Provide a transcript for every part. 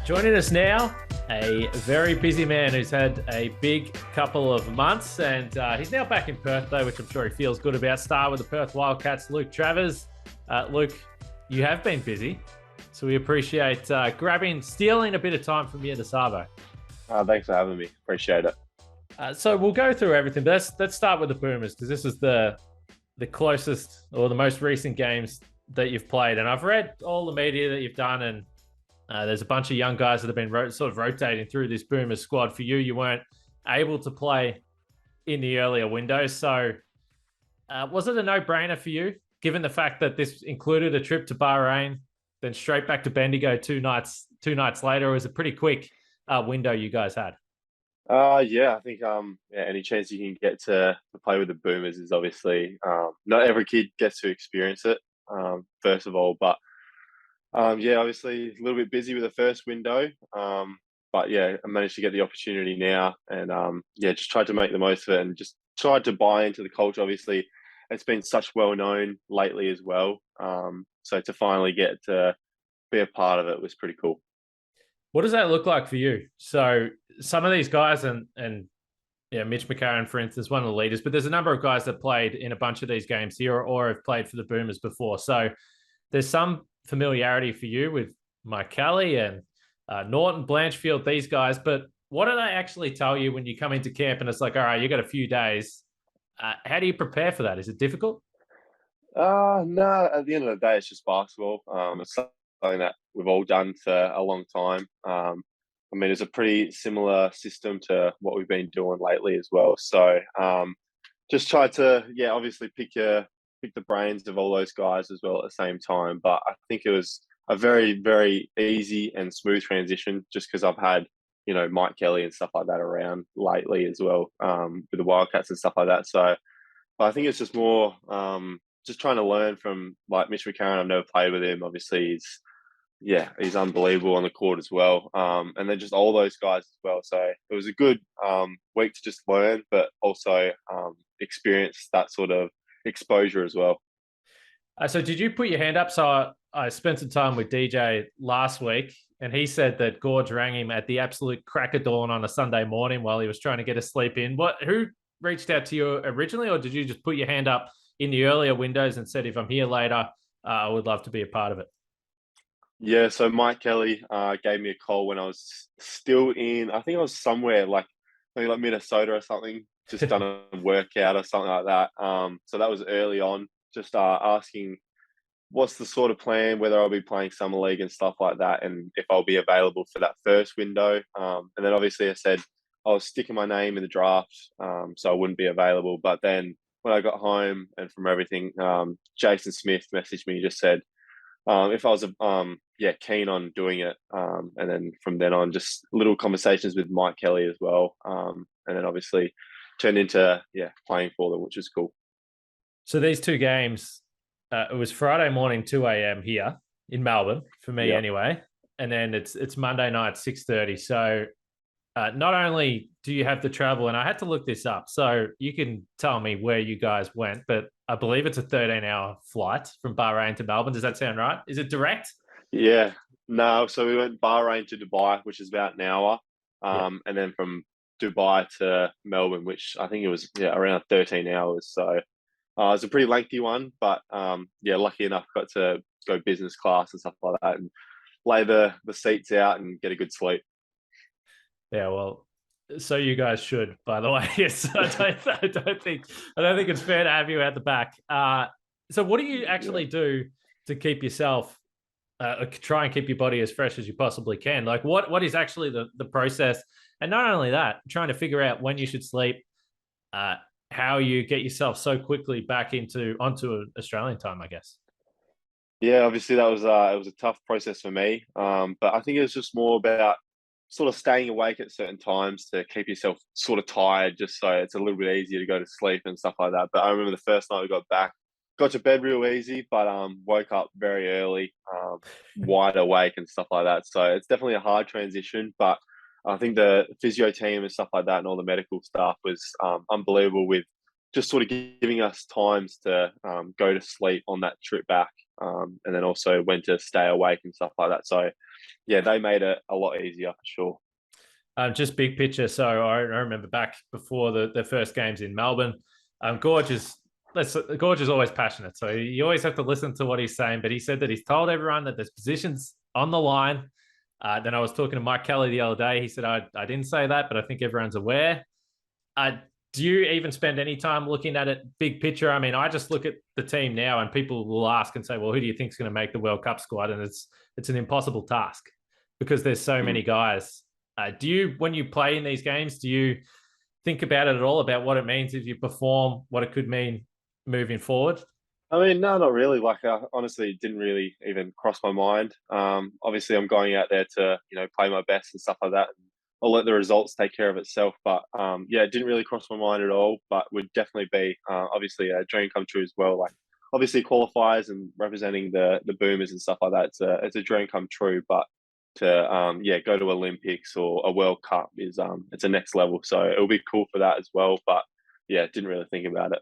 Joining us now, a very busy man who's had a big couple of months, and he's now back in Perth, though, which I'm sure he feels good about. Start with the Perth Wildcats, Luke Travers. Luke, you have been busy, so we appreciate stealing a bit of time from you to Savo. Thanks for having me. Appreciate it. So we'll go through everything, but let's start with the Boomers, because this is the closest or the most recent games that you've played. And I've read all the media that you've done, and there's a bunch of young guys that have been sort of rotating through this Boomers squad. For you, you weren't able to play in the earlier windows. So was it a no-brainer for you, given the fact that this included a trip to Bahrain, then straight back to Bendigo two nights later? It was a pretty quick window you guys had. Yeah, I think any chance you can get to play with the Boomers is obviously not every kid gets to experience it, first of all. But obviously a little bit busy with the first window. But yeah, I managed to get the opportunity now, and just tried to make the most of it and just tried to buy into the culture. Obviously, it's been such well known lately as well. So to finally get to be a part of it was pretty cool. What does that look like for you? So some of these guys, and Mitch McCarron, for instance, one of the leaders, but there's a number of guys that played in a bunch of these games here or have played for the Boomers before. So there's some familiarity for you with Mike Kelly and Norton, Blanchfield, these guys. But what do they actually tell you when you come into camp and it's like, all right, you got a few days? How do you prepare for that? Is it difficult? No, at the end of the day, it's just basketball. It's something that we've all done for a long time. I mean, it's a pretty similar system to what we've been doing lately as well. So just try to, obviously pick the brains of all those guys as well at the same time. But I think it was a very, very easy and smooth transition just because I've had, Mike Kelly and stuff like that around lately as well, with the Wildcats and stuff like that. So I think it's just more just trying to learn from like Mitch McCarron. I've never played with him. Obviously, he's unbelievable on the court as well. And then just all those guys as well. So it was a good week to just learn, but also experience that sort of exposure as well. So did you put your hand up? So I spent some time with DJ last week, and he said that Gorge rang him at the absolute crack of dawn on a Sunday morning while he was trying to get a sleep in. Who reached out to you originally, or did you just put your hand up in the earlier windows and said, if I'm here later, I would love to be a part of it? Yeah, so Mike Kelly gave me a call when I was still in, I think I was somewhere maybe like Minnesota or something, just done a workout or something like that. So that was early on, just asking what's the sort of plan, whether I'll be playing summer league and stuff like that, and if I'll be available for that first window. And then obviously I said I was sticking my name in the draft, so I wouldn't be available. But then when I got home and from everything, Jason Smith messaged me, just said if I was keen on doing it. And then from then on, just little conversations with Mike Kelly as well. And then obviously turned into playing for them, which was cool. So these two games, it was Friday morning, 2 a.m. here in Melbourne, for me anyway. And then it's Monday night, 6:30. So not only do you have the travel, and I had to look this up, so you can tell me where you guys went, but I believe it's a 13-hour flight from Bahrain to Melbourne. Does that sound right? Is it direct? Yeah. No, so we went Bahrain to Dubai, which is about an hour. And then from Dubai to Melbourne, which I think it was around 13 hours. So it was a pretty lengthy one, but lucky enough got to go business class and stuff like that and lay the seats out and get a good sleep. Yeah, well, so you guys should, by the way. Yes, I don't think it's fair to have you at the back. So what do you actually do to keep yourself, try and keep your body as fresh as you possibly can? Like what is actually the process? And not only that, trying to figure out when you should sleep, how you get yourself so quickly back onto Australian time, I guess. Yeah, obviously that was it was a tough process for me. But I think it was just more about sort of staying awake at certain times to keep yourself sort of tired, just so it's a little bit easier to go to sleep and stuff like that. But I remember the first night we got back, got to bed real easy, but woke up very early, wide awake and stuff like that. So it's definitely a hard transition, but I think the physio team and stuff like that and all the medical staff was unbelievable with just sort of giving us times to go to sleep on that trip back, and then also when to stay awake and stuff like that. So yeah, they made it a lot easier for sure. Just big picture. So I remember back before the first games in Melbourne, Gorge is always passionate. So you always have to listen to what he's saying. But he said that he's told everyone that there's positions on the line. Then I was talking to Mike Kelly the other day. He said, I didn't say that, but I think everyone's aware. Do you even spend any time looking at it big picture? I mean, I just look at the team now and people will ask and say, well, who do you think is going to make the World Cup squad? And it's an impossible task because there's so many guys. Do you, when you play in these games, do you think about it at all, about what it means if you perform, what it could mean moving forward? I mean, no, not really. Like, honestly, it didn't really even cross my mind. Obviously, I'm going out there to, play my best and stuff like that. I'll let the results take care of itself. But yeah, it didn't really cross my mind at all. But would definitely be obviously a dream come true as well. Like, obviously, qualifiers and representing the Boomers and stuff like that. It's a dream come true. But to go to Olympics or a World Cup is it's a next level. So it'll be cool for that as well. But yeah, didn't really think about it.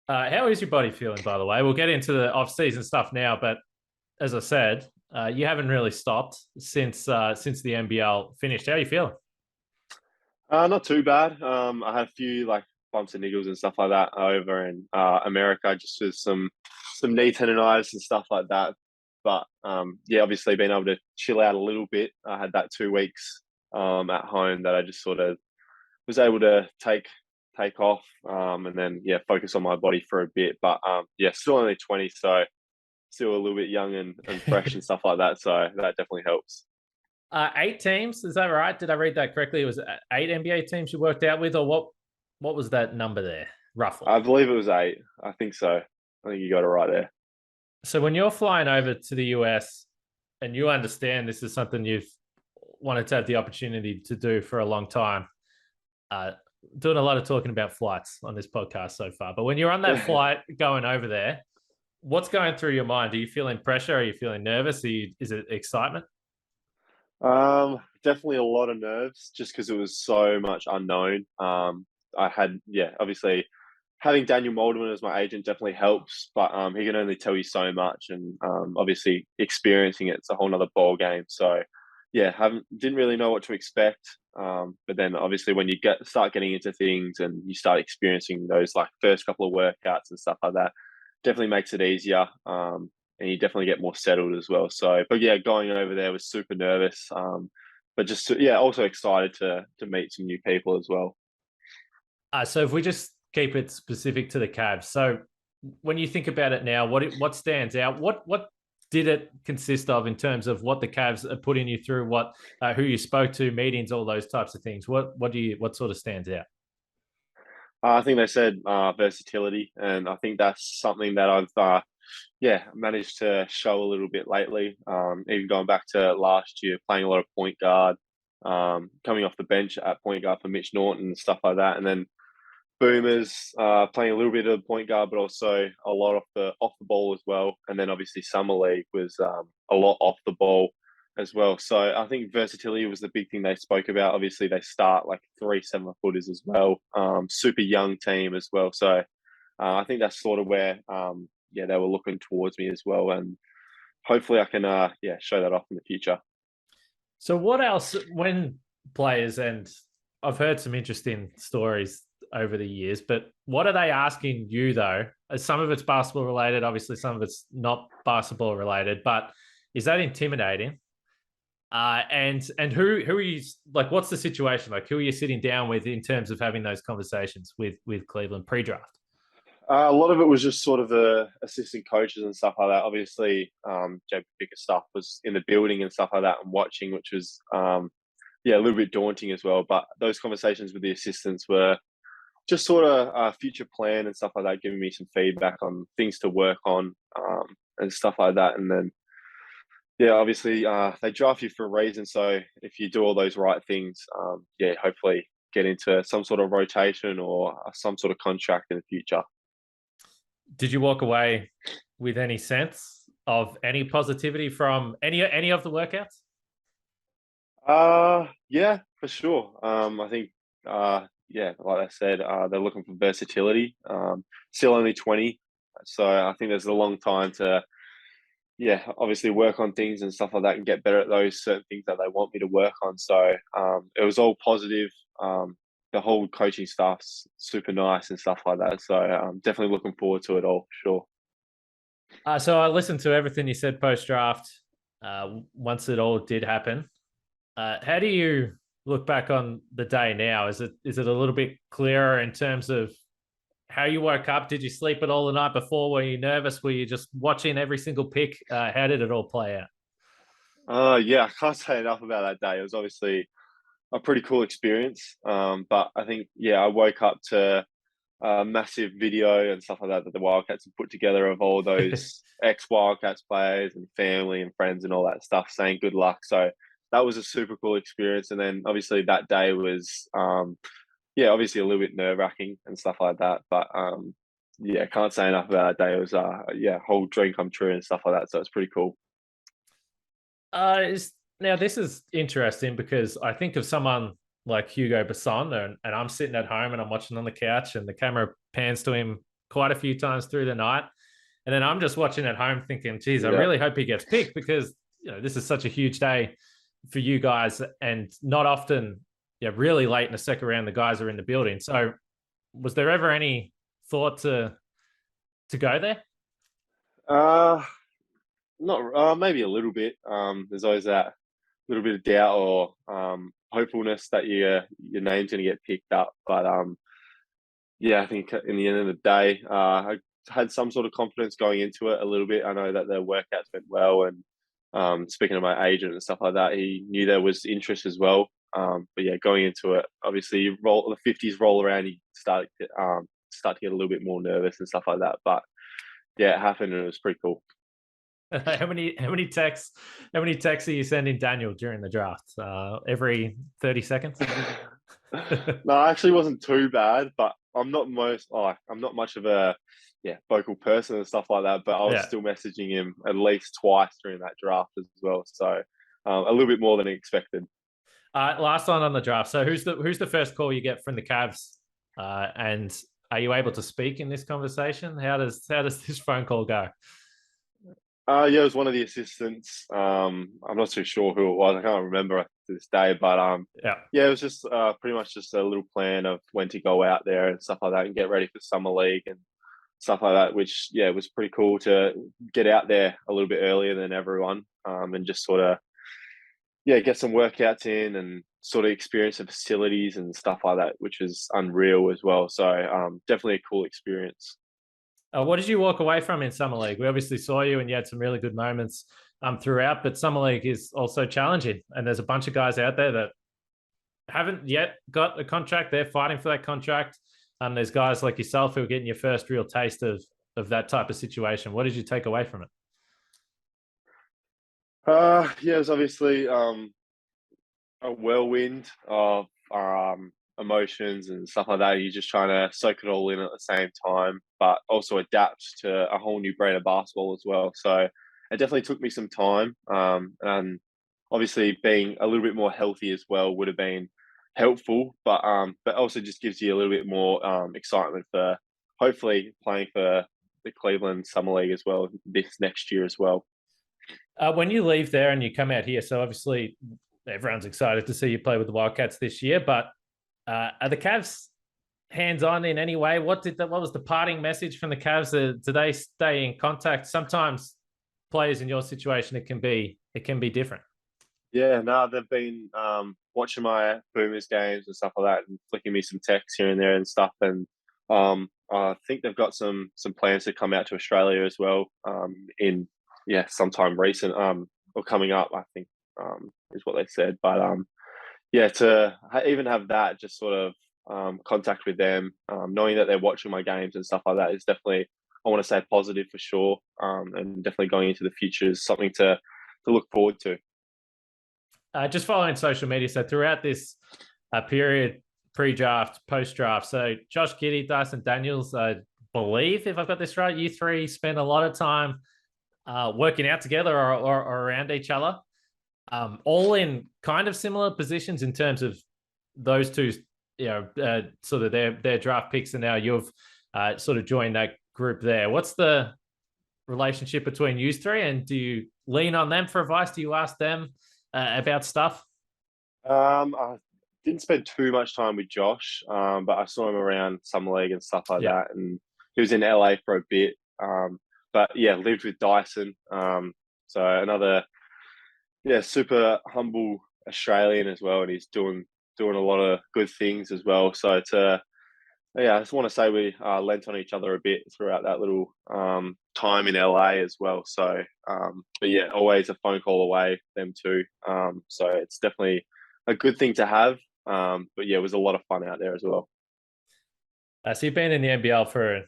How is your body feeling, by the way? We'll get into the off-season stuff now, but as I said, you haven't really stopped since the NBL finished. How are you feeling? Not too bad. I had a few like bumps and niggles and stuff like that over in America, just with some knee tendonitis and stuff like that. But yeah, obviously being able to chill out a little bit. I had that 2 weeks at home that I just sort of was able to take off and then focus on my body for a bit. But yeah, still only 20, so still a little bit young and fresh and stuff like that. So that definitely helps. 8 teams, is that right? Did I read that correctly? It was 8 NBA teams you worked out with, or what was that number there, roughly? I believe it was 8. I think so. I think you got it right there. So when you're flying over to the US and you understand this is something you've wanted to have the opportunity to do for a long time, doing a lot of talking about flights on this podcast so far, but when you're on that flight going over there, what's going through your mind? Are you feeling pressure? Are you feeling nervous? Is it excitement? Definitely a lot of nerves just because it was so much unknown. I had, obviously having Daniel Molderman as my agent definitely helps, but he can only tell you so much, and obviously experiencing it's a whole nother ball game. So yeah, didn't really know what to expect. But then obviously when you start getting into things and you start experiencing those like first couple of workouts and stuff like that, definitely makes it easier. And you definitely get more settled as well. So, but yeah, going over there was super nervous. But just also excited to meet some new people as well. So if we just keep it specific to the Cavs, so when you think about it now, what stands out? What did it consist of in terms of what the Cavs are putting you through? Who you spoke to, meetings, all those types of things. What sort of stands out? I think they said versatility, and I think that's something that I've managed to show a little bit lately. Even going back to last year, playing a lot of point guard, coming off the bench at point guard for Mitch Norton and stuff like that, and then Boomers playing a little bit of point guard, but also a lot off the ball as well. And then obviously Summer League was a lot off the ball as well. So I think versatility was the big thing they spoke about. Obviously they start like 3 7-footers as well, super young team as well. So I think that's sort of where they were looking towards me as well, and hopefully I can show that off in the future. So what else when players, and I've heard some interesting stories over the years, but what are they asking you though? Some of it's basketball related, obviously some of it's not basketball related, but is that intimidating? And who are you, like, what's the situation? Like, who are you sitting down with in terms of having those conversations with Cleveland pre-draft? A lot of it was just sort of the assistant coaches and stuff like that. Obviously, JP Bickerstaff was in the building and stuff like that and watching, which was, a little bit daunting as well. But those conversations with the assistants were just sort of a future plan and stuff like that, giving me some feedback on things to work on and stuff like that. And then, obviously, they draft you for a reason. So if you do all those right things, hopefully get into some sort of rotation or some sort of contract in the future. Did you walk away with any sense of any positivity from any of the workouts? Yeah, for sure. I think yeah, like I said, they're looking for versatility. Still only 20, so I think there's a long time to, yeah, obviously work on things and stuff like that and get better at those certain things that they want me to work on. So it was all positive. The whole coaching staff's super nice and stuff like that. So I'm definitely looking forward to it all, sure. So I listened to everything you said post draft. Once it all did happen, how do you look back on the day now? Is it a little bit clearer in terms of how you woke up? Did you sleep at all the night before? Were you nervous? Were you just watching every single pick? How did it all play out? Yeah, I can't say enough about that day. It was obviously a pretty cool experience. But I think, yeah, I woke up to a massive video and stuff like that that the Wildcats have put together of all those ex Wildcats players and family and friends and all that stuff saying good luck. So that was a super cool experience. And then obviously that day was, yeah, obviously a little bit nerve wracking and stuff like that. But yeah, can't say enough about that day. It was, yeah, whole dream come true and stuff like that. So it's pretty cool. Now this is interesting because I think of someone like Hugo Basson, and I'm sitting at home and I'm watching on the couch, and the camera pans to him quite a few times through the night, and then I'm just watching at home thinking, "Geez, I Yeah. really hope he gets picked because this is such a huge day for you guys, and not often, yeah, really late in the second round, the guys are in the building." So, was there ever any thought to go there? Uh, Not maybe a little bit. There's always that little bit of doubt or hopefulness that your name's going to get picked up. But yeah, I think in the end of the day, I had some sort of confidence going into it a little bit. I know that the workouts went well, and speaking to my agent and stuff like that, he knew there was interest as well. But yeah, going into it, obviously, you roll the 50s roll around, you start to get a little bit more nervous and stuff like that. But yeah, it happened and it was pretty cool. How many texts are you sending Daniel during the draft? Every 30 seconds? No, it actually wasn't too bad, but I'm not much of a vocal person and stuff like that. But I was Yeah. still messaging him at least twice during that draft as well. So a little bit more than expected. Last one on the draft. So who's the first call you get from the Cavs? And are you able to speak in this conversation? How does this phone call go? Yeah, it was one of the assistants. I'm not too sure who it was. I can't remember to this day, but Yeah. yeah, it was just pretty much just a little plan of when to go out there and stuff like that, and get ready for summer league and stuff like that. Which yeah, was pretty cool to get out there a little bit earlier than everyone, and just sort of get some workouts in and sort of experience the facilities and stuff like that, which was unreal as well. So definitely a cool experience. What did you walk away from in Summer League? We obviously saw you and you had some really good moments throughout, but Summer League is also challenging. And there's a bunch of guys out there that haven't yet got a contract. They're fighting for that contract. There's guys like yourself who are getting your first real taste of that type of situation. What did you take away from it? Yeah, it was obviously a whirlwind of emotions and stuff like that. You're just trying to soak it all in at the same time, but also adapt to a whole new brand of basketball as well. So it definitely took me some time. And obviously being a little bit more healthy as well would have been helpful, but also just gives you a little bit more excitement for hopefully playing for the Cleveland Summer League as well this next year as well. When you leave there and you come out here, so obviously everyone's excited to see you play with the Wildcats this year, but are the Cavs hands-on in any way? What was the parting message from the Cavs? Do they stay in contact? Sometimes players in your situation, it can be different. Yeah, no, they've been watching my Boomers games and stuff like that, and flicking me some texts here and there and stuff. And I think they've got some plans to come out to Australia as well. In sometime recent or coming up, I think is what they said. But yeah, to even have that just sort of contact with them, knowing that they're watching my games and stuff like that is definitely, I want to say, positive for sure, and definitely going into the future is something to look forward to. Just following social media. So throughout this period, pre-draft, post-draft, so Josh Giddey, Dyson Daniels, I believe, if I've got this right, you three spend a lot of time working out together or around each other, all in kind of similar positions in terms of those two. 2 sort of their draft picks, and now you've sort of joined that group there. What's the relationship between you three, and do you lean on them for advice? Do you ask them about stuff? I didn't spend too much time with Josh, but I saw him around summer league and stuff like Yeah. that, and he was in LA for a bit. But yeah, lived with Dyson. So another super humble Australian as well, and he's doing a lot of good things as well. So I just want to say we lent on each other a bit throughout that little time in LA as well. So, but yeah, always a phone call away, them too. So it's definitely a good thing to have. But yeah, it was a lot of fun out there as well. So you've been in the NBL for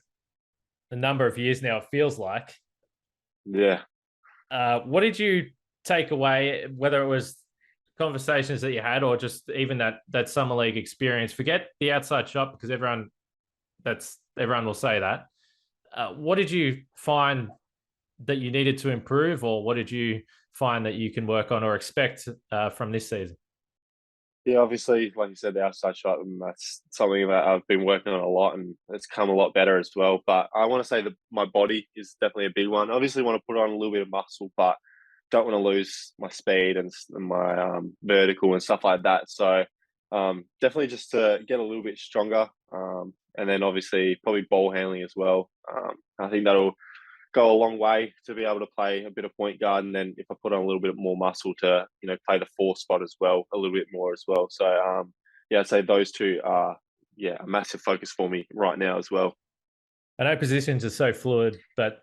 a number of years now, it feels like. Yeah. What did you take away, whether it was conversations that you had or just even that summer league experience? Forget the outside shot, because everyone will say that. What did you find that you needed to improve, or what did you find that you can work on or expect from this season? Yeah, obviously, like you said, the outside shot, and that's something that I've been working on a lot, and it's come a lot better as well. But I want to say that my body is definitely a big one. Obviously, want to put on a little bit of muscle, but don't want to lose my speed and my vertical and stuff like that. So definitely just to get a little bit stronger, and then obviously probably ball handling as well. I think that'll go a long way to be able to play a bit of point guard, and then if I put on a little bit more muscle to play the four spot as well, a little bit more as well. So yeah, I'd say those two are a massive focus for me right now as well. I know positions are so fluid, but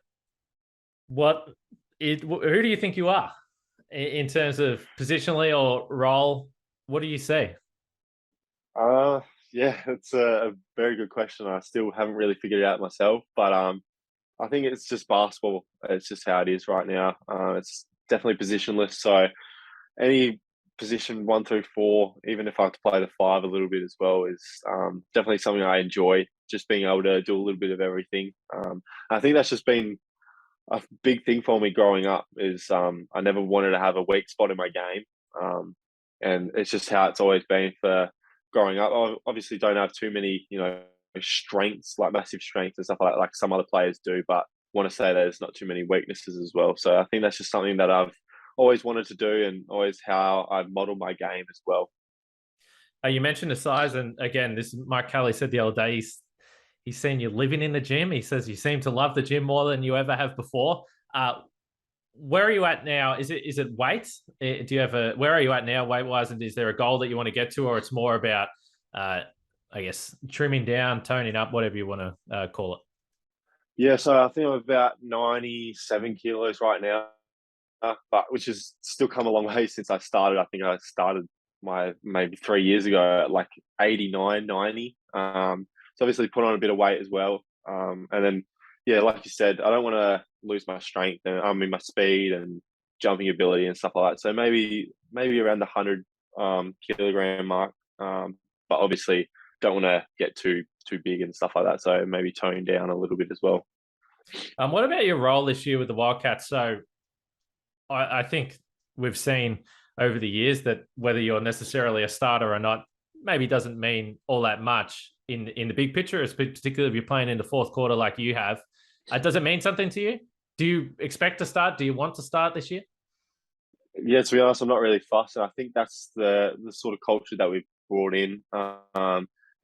who do you think you are in terms of positionally or role? What do you say? Yeah, it's a very good question. I still haven't really figured it out myself, but I think it's just basketball. It's just how it is right now. It's definitely positionless. So any position 1 through 4, even if I have to play the 5 a little bit as well, is definitely something I enjoy. Just being able to do a little bit of everything. I think that's just been a big thing for me growing up. Is I never wanted to have a weak spot in my game, and it's just how it's always been for growing up. I obviously don't have too many, strengths, like massive strengths and stuff like some other players do, but want to say there's not too many weaknesses as well. So I think that's just something that I've always wanted to do, and always how I've modeled my game as well. You mentioned the size, and again, this Mike Kelly said the other day he's seen you living in the gym. He says you seem to love the gym more than you ever have before. Where are you at now? Is it weight? Do you have where are you at now weight wise? And is there a goal that you want to get to, or it's more about, I guess, trimming down, toning up, whatever you want to call it? Yeah, so I think I'm about 97 kilos right now, but which has still come a long way since I started. I think I started maybe 3 years ago at like 89, 90. So obviously put on a bit of weight as well. And then, yeah, like you said, I don't want to lose my strength and my speed and jumping ability and stuff like that. So maybe around the 100 kilogram mark. But obviously don't want to get too big and stuff like that. So maybe tone down a little bit as well. What about your role this year with the Wildcats? So I think we've seen over the years that whether you're necessarily a starter or not, maybe doesn't mean all that much in the big picture, particularly if you're playing in the fourth quarter like you have. Does it mean something to you? Do you expect to start? Do you want to start this year? Yeah, to be honest, I'm not really fussed. And I think that's the sort of culture that we've brought in.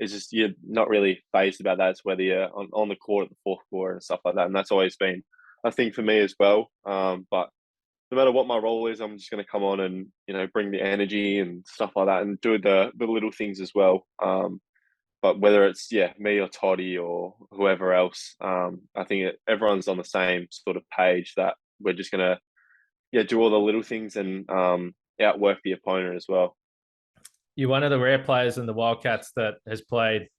It's just you're not really phased about that. It's whether you're on the court at the fourth quarter and stuff like that. And that's always been a thing for me as well. But no matter what my role is, I'm just going to come on and bring the energy and stuff like that, and do the little things as well. But whether it's me or Toddy or whoever else, I think everyone's on the same sort of page that we're just going to do all the little things and outwork the opponent as well. You're one of the rare players in the Wildcats that has played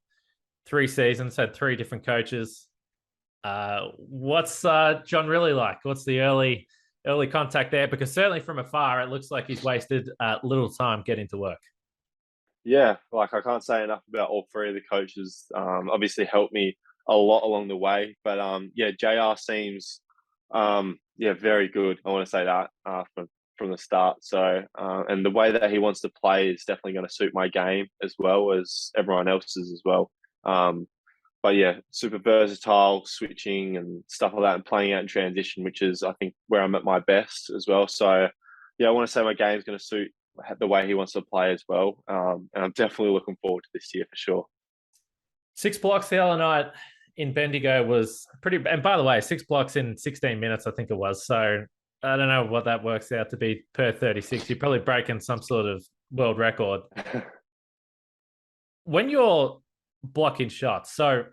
3 seasons, had 3 different coaches. What's John really like? What's the early contact there? Because certainly from afar, it looks like he's wasted little time getting to work. Yeah, like I can't say enough about all 3 of the coaches. Obviously helped me a lot along the way. But JR seems very good. I want to say that from the start. So, and the way that he wants to play is definitely going to suit my game as well as everyone else's as well. But yeah, super versatile, switching and stuff like that, and playing out in transition, which is, I think, where I'm at my best as well. So, yeah, I want to say my game's going to suit the way he wants to play as well. And I'm definitely looking forward to this year for sure. 6 blocks the other night in Bendigo was pretty, and by the way, 6 blocks in 16 minutes, I think it was. So I don't know what that works out to be per 36. You're probably breaking some sort of world record. When you're blocking shots, so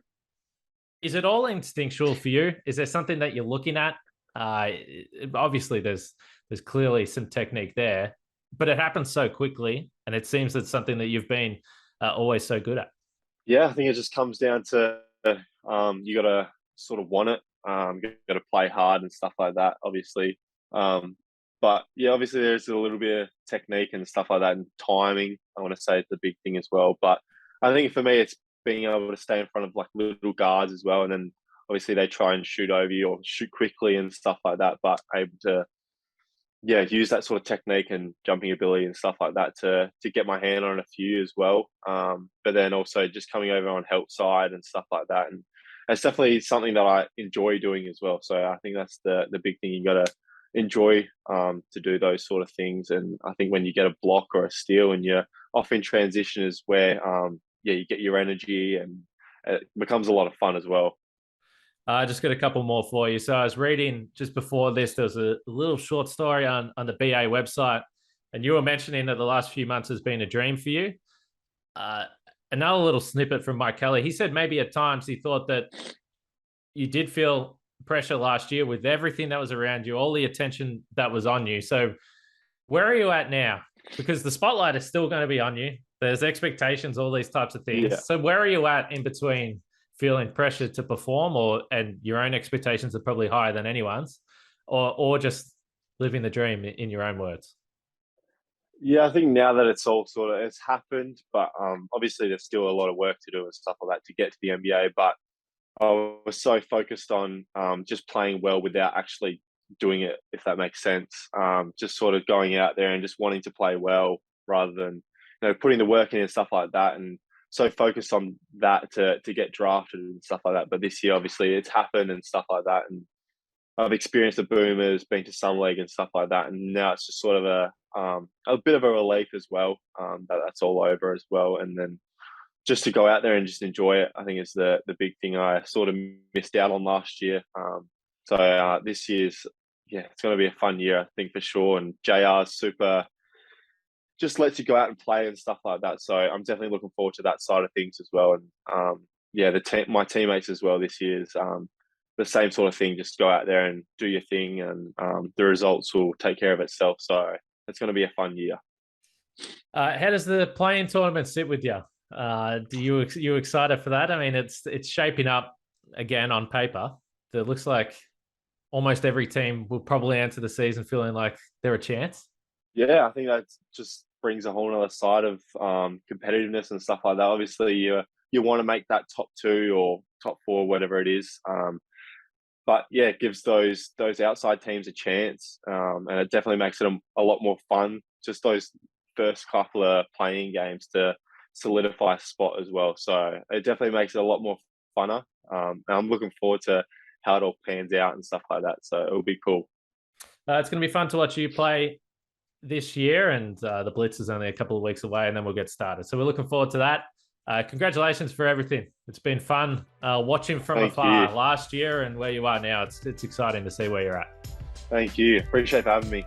is it all instinctual for you? Is there something that you're looking at? Obviously, there's clearly some technique there, but it happens so quickly, and it seems it's something that you've been always so good at. Yeah, I think it just comes down to you got to sort of want it. You got to play hard and stuff like that, obviously. But yeah, obviously there's a little bit of technique and stuff like that, and timing. I want to say it's the big thing as well. But I think for me, it's being able to stay in front of like little guards as well, and then obviously they try and shoot over you or shoot quickly and stuff like that. But able to use that sort of technique and jumping ability and stuff like that to get my hand on a few as well. But then also just coming over on help side and stuff like that, and it's definitely something that I enjoy doing as well. So I think that's the big thing. You got to enjoy to do those sort of things. And I think when you get a block or a steal and you're off in transition is where you get your energy, and it becomes a lot of fun as well. I just got a couple more for you. So I was reading just before this, there was a little short story on the BA website, and you were mentioning that the last few months has been a dream for you. Another little snippet from Mike Kelly. He said maybe at times he thought that you did feel pressure last year with everything that was around you, all the attention that was on you. So where are you at now? Because the spotlight is still going to be on you. There's expectations, all these types of things. Yeah. So where are you at in between feeling pressure to perform, and your own expectations are probably higher than anyone's, or just living the dream in your own words? Yeah, I think now that it's all it's happened, but obviously there's still a lot of work to do and stuff like that to get to the NBA. But I was so focused on just playing well without actually doing it, if that makes sense. Just sort of going out there and just wanting to play well rather than putting the work in and stuff like that. And so focused on that to get drafted and stuff like that. But this year, obviously, it's happened and stuff like that. And I've experienced the Boomers, been to Summer League and stuff like that. And now it's just sort of a bit of a relief as well, that's all over as well. And then just to go out there and just enjoy it, I think is the big thing I sort of missed out on last year. So this year's, it's going to be a fun year, I think, for sure. And JR's super, just lets you go out and play and stuff like that. So I'm definitely looking forward to that side of things as well. And my teammates as well this year is the same sort of thing. Just go out there and do your thing, and the results will take care of itself. So it's going to be a fun year. How does the playing tournament sit with you? Do you excited for that? I mean, it's shaping up again on paper. It looks like almost every team will probably enter the season feeling like they're a chance. Yeah, I think that just brings a whole other side of competitiveness and stuff like that. Obviously, you want to make that top 2 or top 4, whatever it is. But yeah, it gives those outside teams a chance, and it definitely makes it a lot more fun. Just those first couple of playing games to solidify a spot as well. So it definitely makes it a lot more funner. And I'm looking forward to how it all pans out and stuff like that. So it'll be cool. It's going to be fun to watch you play this year, and the Blitz is only a couple of weeks away, and then we'll get started. So we're looking forward to that. Congratulations for everything. It's been fun watching from afar last year and where you are now. It's exciting to see where you're at. Thank you. Appreciate having me.